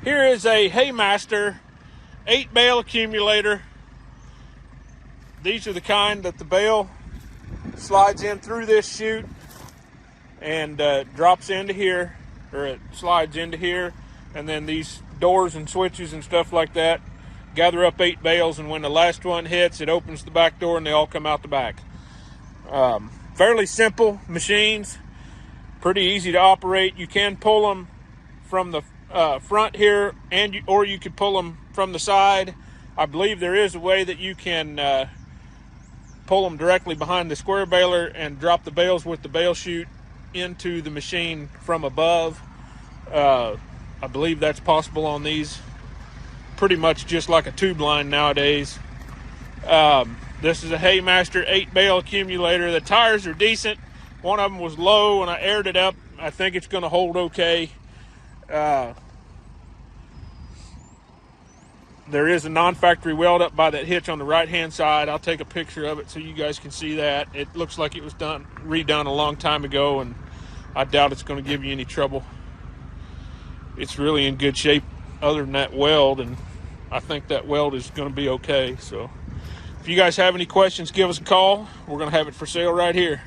Here is a HAYMASTER 8-bale accumulator. These are the kind that the bale slides in through this chute and drops into here, or it slides into here, and then these doors and switches and stuff like that gather up 8 bales, and when the last one hits, it opens the back door and they all come out the back. Fairly simple machines, pretty easy to operate. You can pull them from the front here, or you could pull them from the side. I believe there is a way that you can pull them directly behind the square baler and drop the bales with the bale chute into the machine from above. I believe that's possible on these. Pretty much just like a tube line nowadays. This is a HAYMASTER 8-bale accumulator. The tires are decent. One of them was low and I aired it up. I think it's going to hold okay. There is a non-factory weld up by that hitch on the right-hand side. I'll take a picture of it so you guys can see that. It looks like it was redone a long time ago, and I doubt it's going to give you any trouble. It's really in good shape other than that weld, and I think that weld is going to be okay. So if you guys have any questions, give us a call. We're going to have it for sale right here.